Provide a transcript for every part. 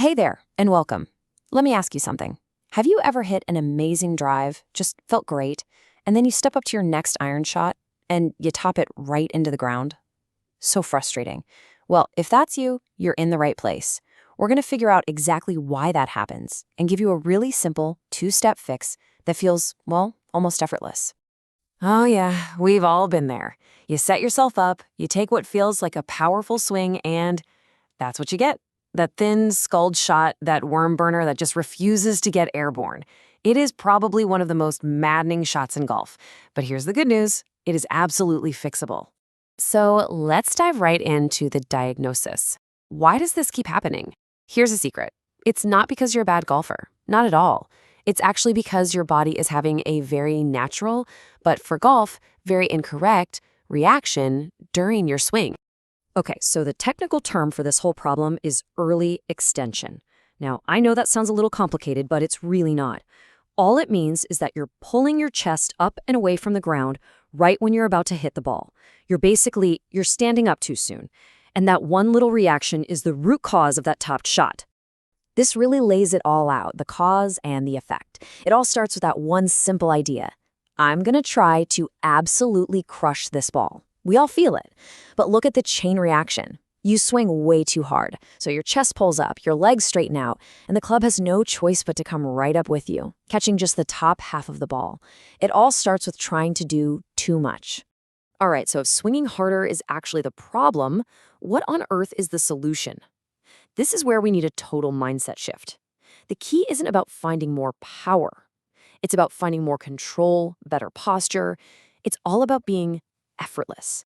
Hey there, and welcome. Let me ask you something. Have you ever hit an amazing drive, just felt great, and then you step up to your next iron shot and you top it right into the ground? So frustrating. Well, if that's you, you're in the right place. We're going to figure out exactly why that happens and give you a really simple two-step fix that feels, well, almost effortless. Oh, yeah, we've all been there. You set yourself up, you take what feels like a powerful swing, and that's what you get. That thin, sculled shot, that worm burner that just refuses to get airborne. It is probably one of the most maddening shots in golf. But here's the good news, it is absolutely fixable. So let's dive right into the diagnosis. Why does this keep happening? Here's a secret. It's not because you're a bad golfer. Not at all. It's actually because your body is having a very natural, but for golf, very incorrect, reaction during your swing. Okay, so the technical term for this whole problem is early extension. Now, I know that sounds a little complicated, but it's really not. All it means is that you're pulling your chest up and away from the ground right when you're about to hit the ball. You're standing up too soon. And that one little reaction is the root cause of that topped shot. This really lays it all out, the cause and the effect. It all starts with that one simple idea. I'm going to try to absolutely crush this ball. We all feel it. But look at the chain reaction. You swing way too hard, so your chest pulls up, your legs straighten out, and the club has no choice but to come right up with you, catching just the top half of the ball. It all starts with trying to do too much. All right, so if swinging harder is actually the problem, what on earth is the solution? This is where we need a total mindset shift. The key isn't about finding more power. It's about finding more control, better posture. It's all about being effortless.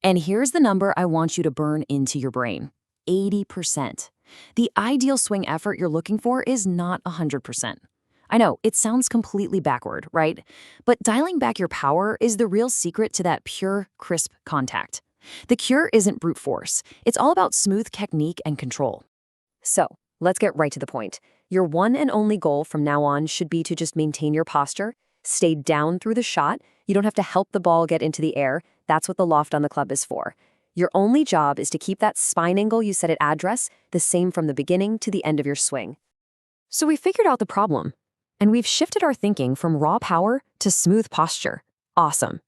And here's the number I want you to burn into your brain. 80%. The ideal swing effort you're looking for is not 100%. I know, it sounds completely backward, right? But dialing back your power is the real secret to that pure, crisp contact. The cure isn't brute force. It's all about smooth technique and control. So, let's get right to the point. Your one and only goal from now on should be to just maintain your posture, stay down through the shot. You don't have to help the ball get into the air. That's what the loft on the club is for. Your only job is to keep that spine angle you set at address the same from the beginning to the end of your swing. So we figured out the problem, and we've shifted our thinking from raw power to smooth posture. Awesome.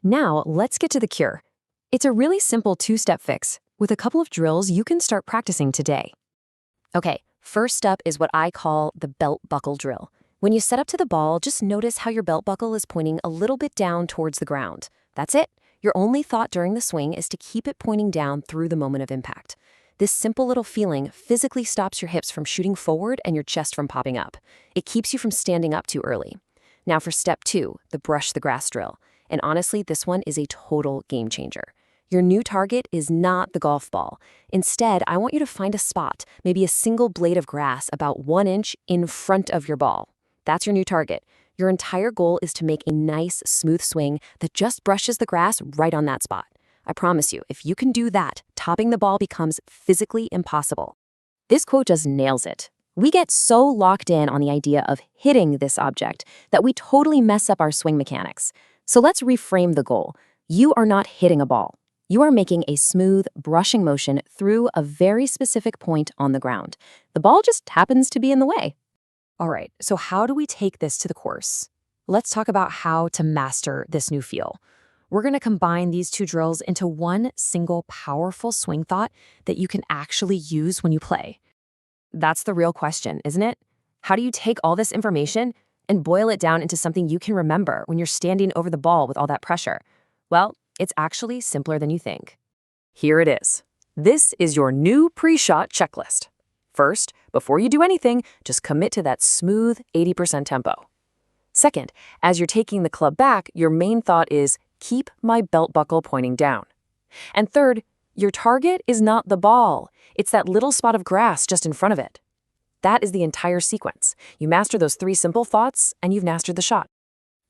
Now, let's get to the cure. It's a really simple two-step fix with a couple of drills you can start practicing today. Okay, first up is what I call the belt buckle drill. When you set up to the ball, just notice how your belt buckle is pointing a little bit down towards the ground. That's it. Your only thought during the swing is to keep it pointing down through the moment of impact. This simple little feeling physically stops your hips from shooting forward and your chest from popping up. It keeps you from standing up too early. Now for step 2, the brush the grass drill. And honestly, this one is a total game changer. Your new target is not the golf ball. Instead, I want you to find a spot, maybe a single blade of grass about 1 inch in front of your ball. That's your new target. Your entire goal is to make a nice, smooth swing that just brushes the grass right on that spot. I promise you, if you can do that, topping the ball becomes physically impossible. This quote just nails it. We get so locked in on the idea of hitting this object that we totally mess up our swing mechanics. So let's reframe the goal. You are not hitting a ball. You are making a smooth, brushing motion through a very specific point on the ground. The ball just happens to be in the way. All right, so how do we take this to the course? Let's talk about how to master this new feel. We're going to combine these two drills into one single powerful swing thought that you can actually use when you play. That's the real question, isn't it? How do you take all this information and boil it down into something you can remember when you're standing over the ball with all that pressure? Well, it's actually simpler than you think. Here it is. This is your new pre-shot checklist. First, before you do anything, just commit to that smooth 80% tempo. Second, as you're taking the club back, your main thought is, keep my belt buckle pointing down. And third, your target is not the ball. It's that little spot of grass just in front of it. That is the entire sequence. You master those 3 simple thoughts, and you've mastered the shot.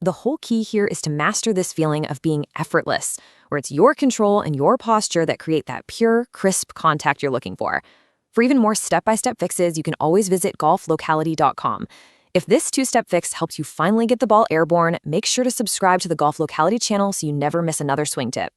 The whole key here is to master this feeling of being effortless, where it's your control and your posture that create that pure, crisp contact you're looking for. For even more step-by-step fixes, you can always visit golflocality.com. If this 2-step fix helps you finally get the ball airborne, make sure to subscribe to the Golf Locality channel so you never miss another swing tip.